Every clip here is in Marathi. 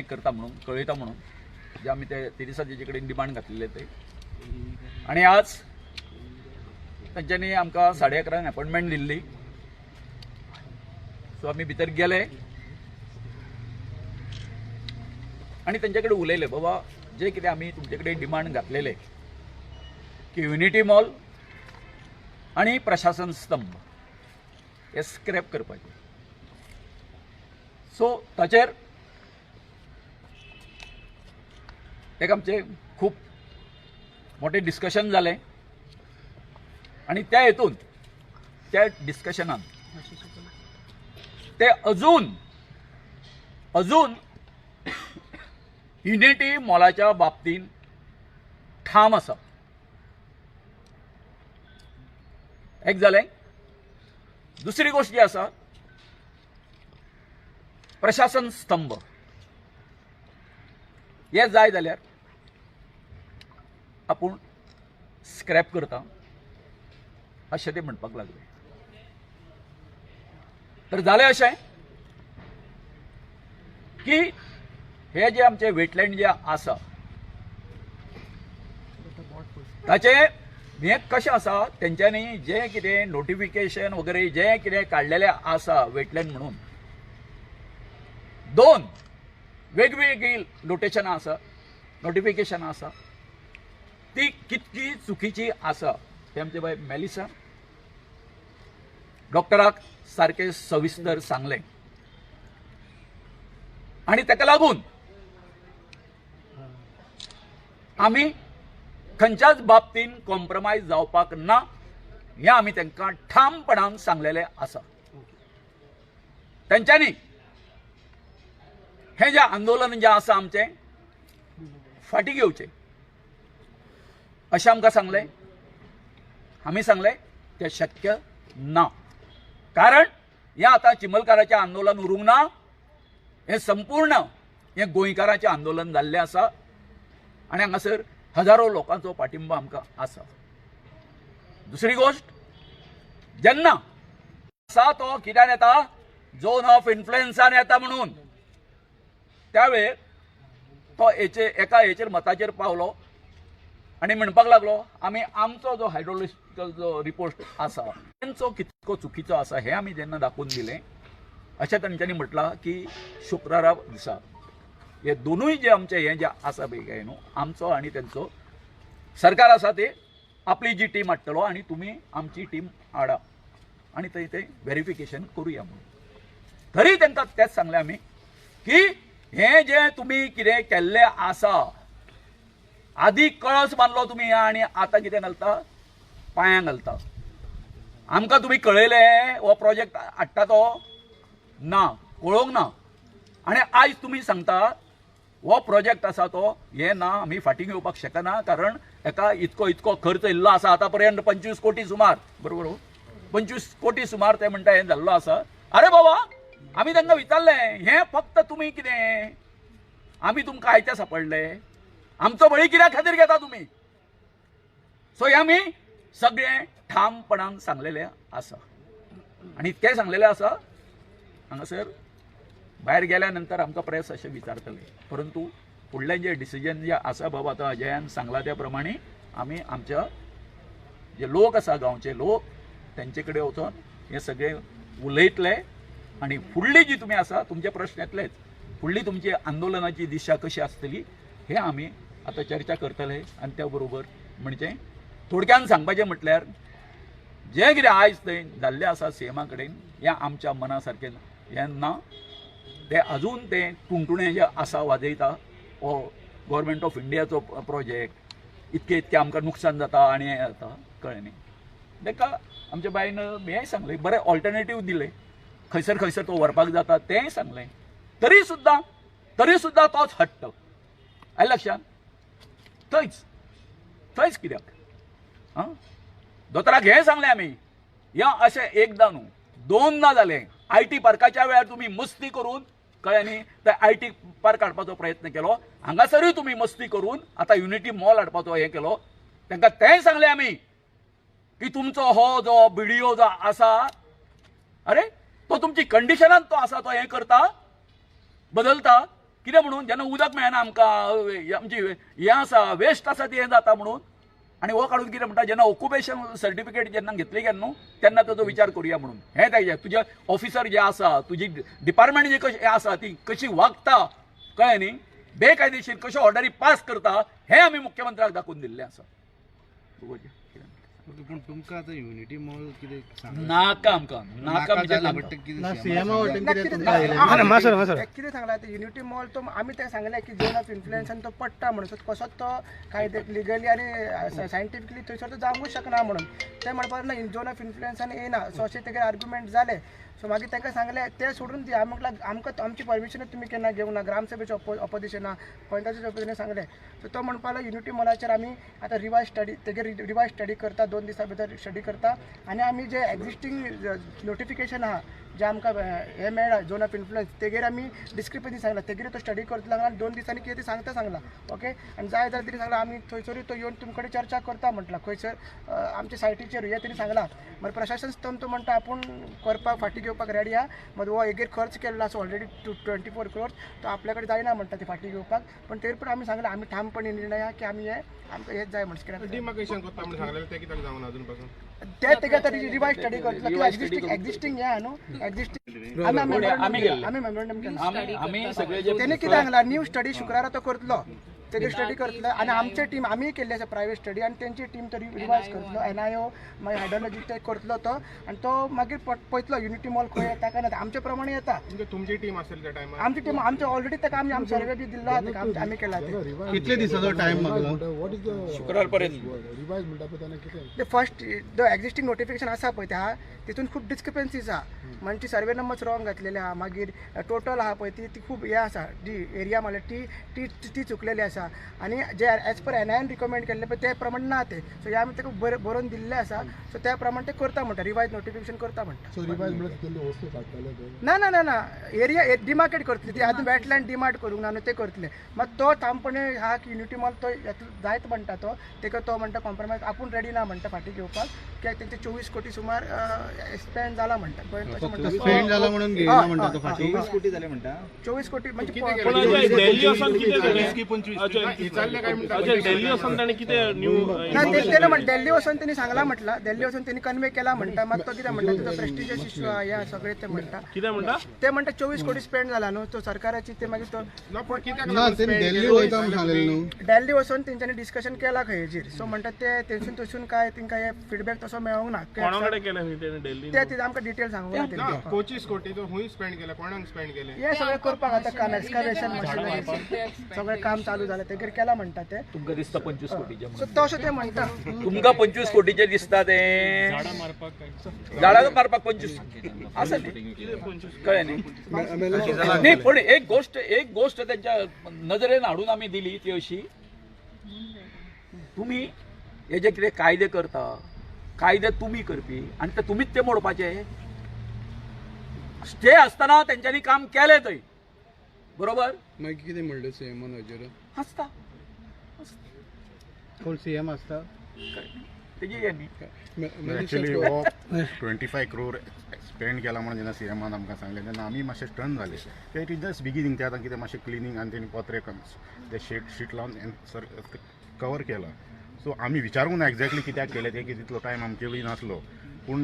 करता म्हणून कळयता म्हणून जे आमी ते दिसा तेजे कडेन डिमांड घातलेले ते आणि आज तांच्यांनी आमकां 11:30 अपॉइंटमेंट दिल्ली सो आमी भितर गेले आणि त्यांचे कडेन उलयले बाबा जे कितें आमी तुमचे कडेन डिमांड घातलेले की युनिटी मॉल आणि प्रशासन स्तंभ हे स्क्रॅप करपाचे सो ताचेर एक आमचे खूप मोठे डिस्कशन जाले आणि त्या हेतून त्या डिस्कशनान ते अजून युनिटी मॉलाच्या बाबतीत ठाम आसा एक जालें दुसरी गोष्ट जी आसा प्रशासन स्तंभ हे जाय जाल्यार आपूण स्क्रॅप करता अशें ते म्हणपाक लागले तर जालें अशें की हे जे आमचे वेटलँड जे आसा ताचे हे कशें आसा तेंच्यांनी जे कितें नोटिफिकेशन वगैरे जे कितें काडलेले आसा वेटलँड म्हणून दोन वेगवेगळी नोटिफिकेशन आसा ती कितकी चुकीची आसा ते आमचे बाय मेलिसा डॉक्टराक सारके सविस्तर सांगले आणि ताका लागून आमी खंयच्याच बाबतीन कॉम्प्रोमायज जावपाक ना हे आमी तांकां ठामपणान सांगलेले आसा तांच्यांनी हे जे आंदोलन जे आसा आमचे फाटी घेवचे अशें आमकां सांगले आमी सांगले ते शक्य ना कारण हे आतां चिमलकाराचें आंदोलन उरूंक ना हे संपूर्ण हे गोंयकाराचें आंदोलन जाल्लें आसा आनी हांगासर हजारो लोकांचो पाठिंबा आमकां आसा दुसरी गोष्ट जेन्ना आसा तो कित्यान येता झोन ऑफ इन्फ्लुएन्सान येता म्हणून त्यावेळेर तो एका हेचेर मताचेर पावलो आणि म्हणपाक लागलो आमी आमचो जो हायड्रोलॉजिकल जो रिपोर्ट आसा तांचो कितको चुकीचो आसा हे आमी जेन्ना दाखोवन दिलें अशें तांच्यांनी म्हटलां की शुक्रारा दिसा हे दोनूय जे आमचे हे जे आसा पळय काय न्हू आमचो आनी तेंचो सरकार आसा ते आपली जी टीम हाडटलो आनी तुमी आमची टीम हाडा आनी थंय ते व्हेरिफिकेशन करुया म्हणून तरी तांकां तेच सांगलें आमी की हे जे तुमी कितें केल्लें आसा आदी कळस बांदलो तुमी आनी आतां कितें घालता पांयां घालता आमकां तुमी कळयले हो प्रोजेक्ट हाडटा तो ना कळोवंक ना आनी आयज तुमी सांगता हो प्रोजेक्ट आसा तो हे ना आमी फाटीं घेवपाक शकना कारण हेका इतको खर्च येयल्लो आसा आतां पर्यंत 25 कोटी सुमार बरोबर 25 कोटी सुमार ते म्हणटा हें जाल्लो आसा अरे बाबा आमी तांकां विचारलें हें फक्त तुमी कितें आमी तुमकां आयते सापडले आमचो बळी कित्याक खातीर घेता तुमी सो हे आमी सगळें ठामपणान सांगलेलें आसा आनी इतकें सांगलेलें आसा हांगासर भायर गेल्या नंतर आमकां प्रेस अशें विचारतले परंतु फुडलें जे डिसिजन जे आसा बाबा आतां अजयान सांगला त्या प्रमाणे आमी आमच्या जे लोक आसा गांवचे लोक तेंचे कडेन वचून हे सगळे उलयतले आनी फुडली जी तुमी आसा तुमचे प्रश्न येतलेच फुडली तुमची आंदोलनाची दिशा कशी आसतली हे आमी आतां चर्चा करतले आनी त्या बरोबर म्हणजे थोडक्यान सांगपाचें म्हटल्यार जे कितें आयज थंय जाल्लें आसा सीएमा कडेन हें आमच्या मना सारकें हें ना ते अजून ते टुणटुणें जे आसा वाजयता हो गव्हर्मेंट ऑफ इंडियाचो प्रोजेक्ट इतके आमकां नुकसान जाता आनी हें जाता कळ्ळें न्ही ताका आमच्या बायन हेंय सांगलें बरें ऑल्टरनेटीव दिलें खंयसर तो व्हरपाक जाता तेंय सांगलें तरी सुद्दां तोच हट्ट आयलें लक्षांत थंयच कित्याक हां दोतोराक हें सांगलें आमी या अशें एकदां न्हू दोनदां जालें आयटी पार्काच्या वेळार तुमी मस्ती करून कळ्ळें न्ही ते आयटी पार्क हाडपाचो प्रयत्न केलो हांगासरूय तुमी मस्ती करून आतां युनिटी मॉल हाडपाचो हें केलो तांकां तेंय सांगलें आमी की तुमचो हो जो व्हिडिओ जो आसा अरे तो तुमची कंडिशनान तो आसा तो हें करता बदलता कित्याक म्हणून जेन्ना उदक मेळना आमकां आमची हें आसा वेस्ट आसा ती हें जाता म्हणून आनी हो काडून कितें म्हणटा जेन्ना ऑक्युपेशन सर्टिफिकेट जेन्ना घेतली काय न्हू तेन्ना ताचो विचार करुया म्हणून हें तेजें तुजे ऑफिसर जे आसा तुजी डिपार्टमेंट जी कशी आसा ती कशी वागता कळ्ळें न्ही बेकायदेशीर कश्यो ऑर्डरी पास करता हें आमी मुख्यमंत्र्याक दाखोवन दिल्लें आसा पूण तुमकां आतां युनिटी मॉल कितें नाका आमकां नाका म्हणजे कितें सांगला युनिटी मॉल तो आमी ते सांगले की झोन ऑफ इन्फ्लुएन्सान तो पडटा म्हणून कसोच तो कायदे लिगली आनी सायंटिफिकली थंयसर तो जावंकूच शकना म्हणून ते म्हणपाक ना झोन ऑफ इन्फ्लुएन्सान येना सो अशें तेगे आर्ग्युमेंट जाले सो मागीर तांकां सांगलें ते सोडून दी आमकां आमकां आमची परमिशन तुमी केन्ना घेवंक ना ग्रामसभेचे ऑपोजिशना पंचायतीच्या ऑपोजिशनान सांगलें सो तो म्हणपाक लागलो युनिटी मॉलाचेर आमी आतां रिवायज स्टडी तेगे रिवायज स्टडी करता 2 दिसां भितर स्टडी करता आनी आमी जे एक्झिस्टींग नोटिफिकेशन आहा जे आमकां हे मेळ्ळा झोन ऑफ इन्फ्लुएन्स तेगेर आमी डिस्क्रिपन्सी सांगला तेगेर तो स्टडी करतलो आनी 2 दिसांनी कितें सांगता सांगला ओके आनी जाय जाल्यार तिणी सांगला आमी थंयसरूय तो येवन तुमचे कडेन चर्चा करता म्हटला खंयसर आमच्या सायटीचेर हे तिणी सांगला मागीर प्रशासन स्तंभ तो म्हणटा आपूण करपाक फाटी घेवपाक रेडी आहा मागीर हो हेगेर खर्च केल्लो आसा ऑलरेडी 24 crores तो आपल्या कडेन जायना म्हणटा ती फाटी घेवपाक पण तरी पूण आमी सांगला आमी ठामपणे निर्णय आहा की आमी हे आमकां हेच जाय म्हणून कित्याक डिमार्केशन करता म्हणून सांगलेलें तें कित्याक जावना अजून पासून ते तेगे आतां रिवायज स्टडी करतलो की एक्झिस्टींग हे आहा न्हू एक्झिस्टींग आमी मेमोरंडम केला आमी सगळे जे तेणे कितें सांगला न्यू स्टडी शुक्रारा तो करतलो तेगे स्टडी करतलो आनी आमचे टीम आमी केल्ली आसा प्रायवेट स्टडी आनी तेंची टीम तो रिवायज करतलो NIO मागीर हायड्रोलॉजी ते करतलो तो आनी तो मागीर पळयतलो युनिटी मॉल खंय येता काय ना आमचे प्रमाणे येता म्हणजे तुमची टीम आसली त्या टायमार आमची टीम आमचे ऑलरेडी ताका आमी सर्वे बी दिल्लो आहा ताका आमी केला ते कितले दिसाचो टायम मागलो शुक्रार पर्यंत ते फर्स्ट जो एक्झिस्टींग नोटिफिकेशन आसा पळय त्या तितून खूब डिस्क्रिपन्सीज आहा म्हणजे सर्वे नंबर्स रॉंग घातलेले आहा मागीर टोटल आहा पळय ती खूब हे आसा जी एरिया म्हणल्यार ती चुकलेली आसा आनी जे एज पर NIN रिकमेंड केल्ले पळय ते प्रमाण ना ते सो हे आमी ताका बरोवन दिल्ले आसा सो त्या प्रमाण ते करता म्हणटा रिवायज नोटिफिकेशन करता म्हणटा ना ना ना ना एरिया डिमार्केट करतली ती आतां वेटलँड डिमार्ट करूंक ना न्हू ते करतले मात तो ठामपणे हा की युनिटी मॉल तो जायत म्हणटा तो तेका तो म्हणटा कॉम्प्रोमायज आपूण रेडी ना म्हणटा फाटी घेवपाक कित्याक तेंचे 24 कोटी सुमार स्पेंड जाला म्हणटा स्पेंड जाला म्हणून घेयना म्हणटा तो फाटी 24 कोटी जाले म्हणटा 24 कोटी म्हणजे दिल्ली वचून कितें काय म्हणटा दिल्ली वचून ताणें कितें न्यू तेणें म्हण दिल्ली वचून तेणी सांगला म्हटला दिल्ली वचून तेणी कन्वे केला म्हणटा मात तो कितें म्हणटा तुजो प्रेस्टिजियस इश्यू हे सगळे ते म्हणटा कितें म्हणटा ते म्हणटा 24 कोटी स्पेंड जाला न्हू तो सरकाराची ते मागीर तो ना तेणी दिल्ली वयता म्हणून सांगलेलें न्हू दिल्ली वचून तेंच्यांनी डिस्कशन केला खंय हेचेर सो म्हणटा ते तेंसून तसून काय तेंकां हे फीडबॅक तसो मेळोंक ना कोणा कडेन केलें तेणें दिल्ली ते आमकां डिटेल सांगूंक ना तेणी 25 कोटी तो हुंय स्पेंड केला कोणाक स्पेंड केले हे सगळें करपाक आतां काम एक्सकवेशन मशिनरी सगळें काम चालू जालें तेगेर केला म्हणटा ते तुमकां दिसता 25 कोटीचे सो तशें ते म्हणटा तुमकां 25 कोटीचे दिसता ते झाडां मारपाक 25 आसा न्ही कळ्ळें न्ही पण एक गोष्ट त्यांच्या नजरेन हाडून आमी दिली ती अशी तुम्ही हे जे कितें कायदे करता कायदे तुमी करपी आनी ते तुमीच ते मोडपाचे स्टे आसतना तेंच्यांनी काम केलें थंय बरोबर मागीर कितें म्हणलें सीएमान हाजेर आसता कोण सीएम आसता तेजी हे न्ही एक्चुअली हो 25 crore स्पेंड केला म्हणून जेन्ना सीएमान आमकां सांगलें तेन्ना आमी मातशे स्टन जाले ते इट इज जस्ट बिगिनींग ते आतां कितें मातशें क्लिनींग आनी तेणी पत्रे ते शीट लावन सर कवर केला सो आमी विचारूंक ना एक्झॅक्टली कित्याक केलें तें की तितलो टायम आमचे कडेन नासलो पूण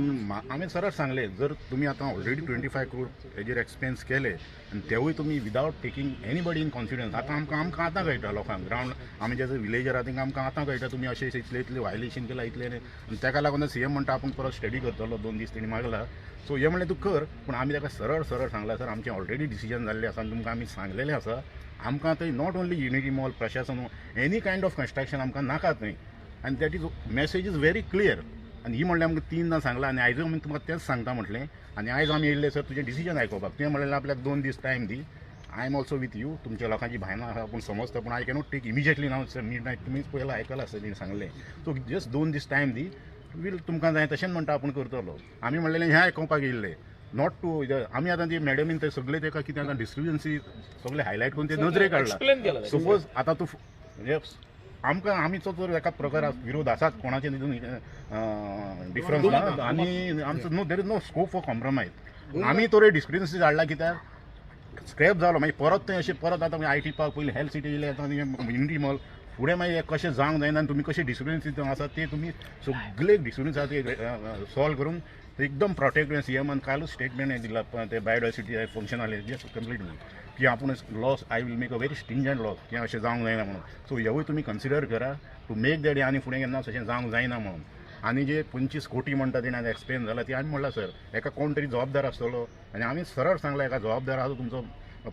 आमी सरळ सांगलें जर तुमी आतां ऑलरेडी 25 crore हेजेर एक्सपेन्स केले आनी तेवूय तुमी without taking anybody in confidence आतां आमकां आतां कळटा लोकांक ग्रावंड आमी जे विलेजर आहा तांकां आमकां आतां कळटा तुमी अशें इतलें वायलेशन केलां इतलें आनी ताका लागून सीएम म्हणटा आपूण परत स्टडी करतलो 2 दीस तेणी मागला सो हे म्हणलें तूं कर पूण आमी ताका सरळ सांगला सर आमचें ऑलरेडी डिसिजन जाल्लें आसा आनी तुमकां आमी सांगलेलें आसा आमकां थंय नॉट ओन्ली युनिटी मॉल प्रशासन एनी कायंड ऑफ कन्स्ट्रक्शन आमकां नाका थंय आनी that is message is very clear आनी ही म्हणलें आमकां 3दां सांगलां आनी आयज आमी तुमकां तेंच सांगता म्हटलें आनी आयज आमी येयल्ले सर तुजें डिसिजन आयकोपाक तुवें म्हणलें आपल्याक 2 दीस टायम दी I am also with you तुमच्या लोकांची भायनां आसा पूण समजता पूण आय कॅनॉट टेक इमिजिएटली नाव सर मिडनायट तुमीच पयला आयकलां आसता तेणी सांगलें सो जस्ट 2 दीस टायम दी वील तुमकां जाय तशेंच म्हणटा आपूण करतलो आमी म्हणलेलें हें आयकोपाक येयल्लें नॉट टू आमी आतां ती मॅडमीन ते सगळे ताका कितें आतां डिस्क्रिपन्सी सगळे हायलायट करून ते नजरे काडला सपोज आतां तूं म्हणजे आमकां आमीचो जर एका प्रकार विरोध आसात कोणाचे डिफरन्स ना आनी आमचो no there is no scope for compromise आमी तो डिस्क्रिपन्सी हाडला कित्याक स्क्रॅप जालो मागीर परत तें अशें परत आतां IT पार्क पयलीं हेल्थ सिटी येयलें आतां युनिटी मॉल फुडें मागीर कशें जावंक जायना आनी तुमी कशें डिस्टर्बन्स आसा ते तुमी सगळे डिस्टर्बन्स आसा ते सॉल्व करून एकदम प्रोटेक्ट CMन कालूच स्टेटमेंट दिला ते बायोडायवर्सिटी फंक्शन आले जस्ट कंप्लीट की आपूण loss I will make a very stringent loss की अशें जावंक जायना म्हणून सो हेवूय तुमी कन्सिडर करा टू मेक दॅट आनी फुडें केन्ना अशें जावंक जायना म्हणून आनी जे 25 कोटी म्हणटा तेणें आतां एक्सप्लेन जाला ती आमी म्हणला सर एका कोण तरी जबाबदार आसतलो आनी आमी सरळ सांगला एका जबाबदार आसा तुमचो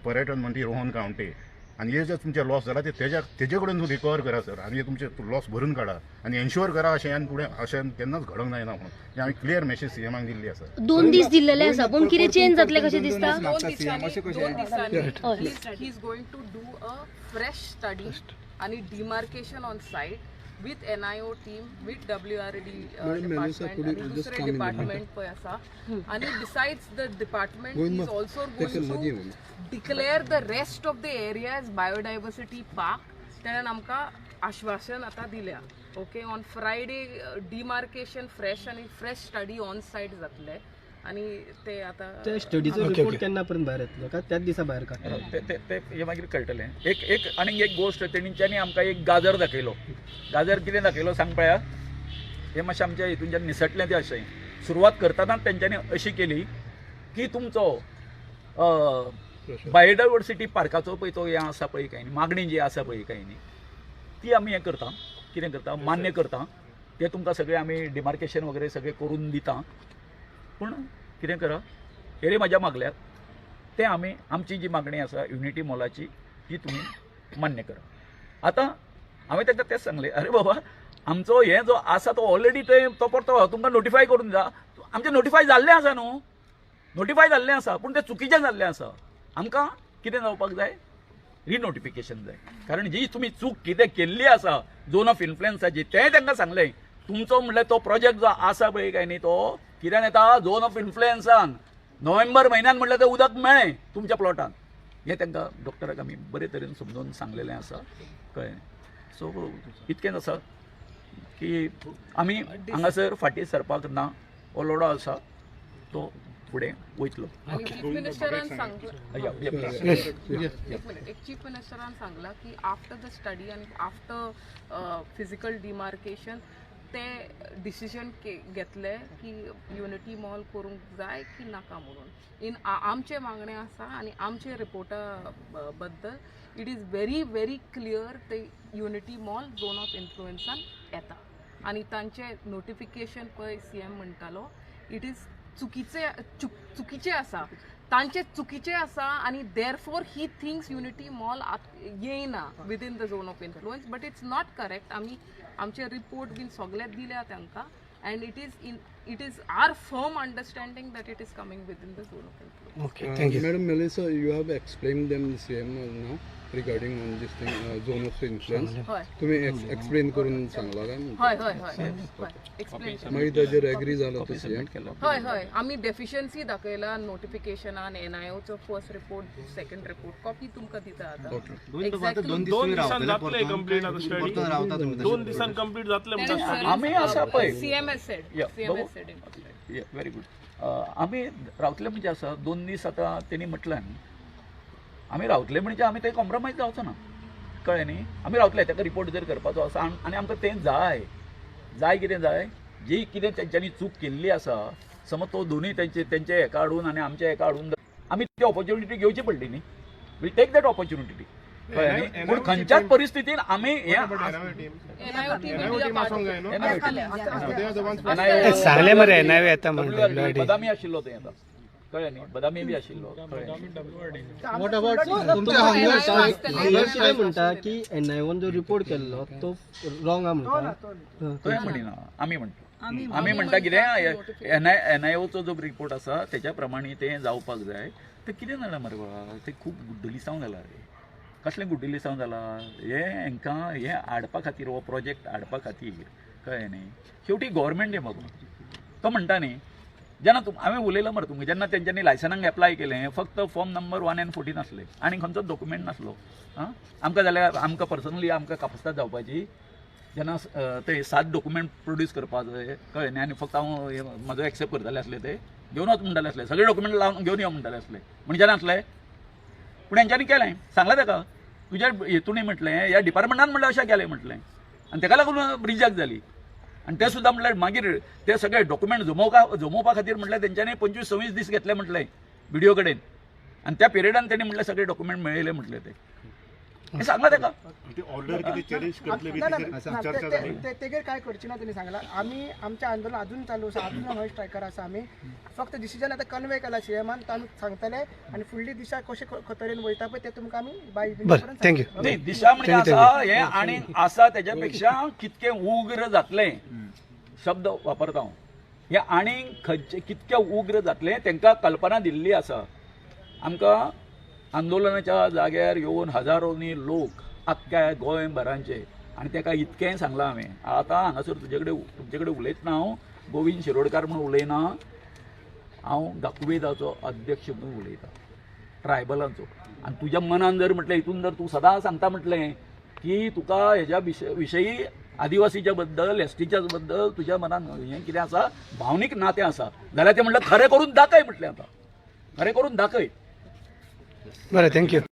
पर्यटन मंत्री रोहन गांवटे आनी हे जे तुमचे लॉस जाला ते तेजे कडेन रिकवर करा सर आनी तुमचे लॉस भरून काडा आनी एन्श्योर करा अशें आनी फुडें अशें केन्नाच घडोवंक जायना म्हणून हे आमी क्लियर मेसेज CMाक दिल्ली आसा 2 दीस दिल्लेले आसा पण कितें चेंज जातले कशें दिसता he is going to do a fresh study and demarcation on site with NIO team, with WRD department and dusre department पय आसा and besides the department he is also going to declare the rest of the area as biodiversity park. तेणेन आमकां आश्वासन आतां दिल्या okay on Friday demarcation fresh आनी फ्रेश स्टडी ऑन सायट जातले आनी ते आतां ते स्टडीचो रिपोर्ट केन्ना पर्यंत भायर येतलो काय त्याच दिसा भायर काडटले ते हे मागीर कळटलें एक आनी एक गोश्ट तेंच्यांनी आमकां एक गाजर दाखयलो गाजर कितें दाखयलो सांग पळया हे मातशें आमच्या हितूनच्यान निसटलें तें अशें सुरवात करतना तेंच्यांनी अशी केली की तुमचो बायोडायवर्सिटी पार्काचो पळय तो हें आसा पळय काय न्ही मागणी जी आसा पळय काय न्ही ती आमी हें करता कितें करता मान्य करता ते तुमकां सगळें आमी डिमार्केशन वगैरे सगळें करून दिता पूण कितें करा हेरे म्हाज्या मागल्यात ते आमी आमची जी मागणी आसा युनिटी मॉलाची ती तुमी मान्य करा आतां हांवें ताका तेंच सांगलें अरे बाबा आमचो हें जो आसा तो ऑलरेडी तो परतो तुमकां नोटिफाय करून जा आमचें नोटिफाय जाल्लें आसा न्हू नोटिफाय जाल्लें आसा पूण तें चुकीचें जाल्लें आसा आमकां कितें जावपाक जाय रिनोटिफिकेशन जाय कारण जी तुमी चूक कितें केल्ली आसा झोन ऑफ इन्फ्लुएन्साची तें तांकां सांगलें तुमचो म्हणल्यार तो प्रोजेक्ट जो आसा पळय काय न्ही तो कित्यान येता झोन ऑफ इन्फ्लुएन्सान नोव्हेंबर म्हयन्यान म्हणल्यार तें उदक मेळ्ळें तुमच्या प्लॉटान हें तांकां डॉक्टराक आमी बरे तरेन समजोवन सांगलेलें आसा कळ्ळें सो इतकेंच आसा की आमी हांगासर फाटीं सरपाक ना हो लढो आसा तो फुडें वयतलो चीफ मिनिस्टरान सांगला की आफ्टर द स्टडी आनी आफ्टर फिजिकल डिमार्केशन ते डिसिजन घेतले की युनिटी मॉल करूंक जाय की नाका म्हणून आमचे मागणे आसा आनी आमचे रिपोर्टा बद्दल इट इज व्हेरी क्लियर ते युनिटी मॉल झोन ऑफ इन्फ्लुएन्सान येता आनी तांचे नोटिफिकेशन पळय CM म्हणटालो इट इज चुकीचे आसा तांचे चुकीचे आसा आनी देरफॉर ही थिंग्स युनिटी मॉल येयना within the zone of influence but it's not correct आमी आमचे रिपोर्ट बीन सगळे दिल्या तांकां and it is our firm understanding that it is coming within the zone of influence. Okay, thank you. Madam Melissa, you have explained them the same now regarding on this thing zone of influence. तुम्ही एक्सप्लेन करून सांगला काय हय एक्सप्लेन मागीर ताजेर एग्री जालो तो CM हय आमी डेफिशियन्सी दाखयला नोटिफिकेशनान NIOचो first report second report copy तुमकां दिता आतां 2 दिसान जातले कंप्लीट आता स्टडी 2 दिसान कंप्लीट जातले म्हणटा आमी आसा पळय CMS said व्हेरी गुड आमी रावतले म्हणजे आसा 2 दीस आतां तेणी म्हटलें आमी रावतले म्हणजे आमी ते कॉम्प्रोमायज जावचो ना कळ्ळें न्ही आमी रावतले ताका रिपोर्ट जर करपाचो आसा आनी आमकां तें जाय कितें जाय जी कितें तेंच्यांनी चूक केल्ली आसा समज तो दोनूय तेंचे हेका हाडून आनी आमच्या हेका हाडून आमी ती ऑपॉर्च्युनिटी घेवची पडली न्ही वील टेक दॅट ऑपॉर्च्युनिटी कळ्ळें न्ही पूण खंयच्याच परिस्थितीन आमी NIO team सांगले मरे NIO येता म्हणून बदामी आशिल्लो तें आतां कळ्ळें न्ही बदामी बी आशिल्लो व्हॉट अबाउट तुमच्या हंगर्स काय म्हणटा की NIOन जो रिपोर्ट केल्लो तो रॉंग आ म्हणटा तो म्हणिना आमी म्हणटा कितें NIOचो जो रिपोर्ट आसा तेच्या प्रमाणे तें जावपाक जाय तें कितें जालां मरे बाबा तें खूब गुड्डलिसांव जाला रे कसलें गुड्डलिसांव जाला हेंकां हें हाडपा खातीर हो प्रोजेक्ट हाडपा खातीर कळ्ळें न्ही शेवटी गव्हर्मेंट हें बाबा तो म्हणटा न्ही जेन्ना हांवें उलयलां मरे तुमकां जेन्ना तेंच्यांनी लायसनाक एप्लाय केलें फक्त फॉर्म नंबर 1 and 14 आसलें आनी खंयचोच डॉक्युमेंट नासलो आमकां जाल्यार आमकां पर्सनली आमकां कापास्ताद जावपाची जेन्ना ते 7 डॉक्युमेंट प्रोड्यूस करपा जाय कळ्ळें न्ही आनी फक्त हांव म्हाजो एक्सेप्ट करताले आसले ते घेवन वच म्हणटाले आसले सगळे डॉक्युमेंट लावन घेवन यो म्हणटाले आसले म्हणजे जेन्ना आसले पूण हेंच्यांनी केलें सांगलां ताका तुज्या हेतूनय म्हटलें ह्या डिपार्टमेंटान म्हणलें अशें केलें म्हटलें आनी ताका लागून रिजेक्ट जाली आनी ते सुद्दां म्हटल्यार मागीर ते सगळे डॉक्युमेंट जमोवपा खातीर म्हटल्यार तेंच्यांनी 25-26 दीस घेतले म्हटलें व्हिडिओ कडेन आनी त्या पिरियडान तेणी म्हटलें सगळे डॉक्युमेंट मेळयले म्हटलें ते हें सांगलां ताका ऑर्डर किती चॅलेंज करतले बी ना, ना, तेचेर ना, चर्चा ते- जाली ते- तेगेर काय करची ना त्यांनी सांगला आम्ही आमचे आंदोलन अजून चालू आसा अजून हय स्ट्रायकर आसा आम्ही फक्त डिसिजन आता कन्वे केला सीएमान तर आम्ही सांगतले आणि फुडली दिशा कशे तरेन वयता पळय ते तुमकां आमी बाय थँक्यू नाही दिशा म्हणजे आसा हे आणि आसा त्याच्यापेक्षा कितके उग्र जातले शब्द वापरता हांव हे आनीक कितके उग्र जातले तांकां कल्पना दिल्ली आसा आमकां आंदोलनाच्या जाग्यार येवन हजारोनी लोक आख्ख्या गोंयभरांचे आनी ताका इतकेंय सांगलां हांवें आतां हांगासर तुजे कडेन उलयतना हांव गोविंद शिरोडकार म्हणून उलयना हांव दाखवेदाचो अध्यक्ष म्हणून उलयतां ट्रायबलांचो आनी तुज्या मनान जर म्हटलें हितून जर तूं सदां सांगता म्हटलें की तुका हेज्या विशयी आदिवासीच्या बद्दल एसटीच्या बद्दल तुज्या मनान हें कितें आसा भावनीक नातें आसा जाल्यार तें म्हटलें खरें करून दाखय म्हटलें आतां खरें करून दाखय बरें थँक्यू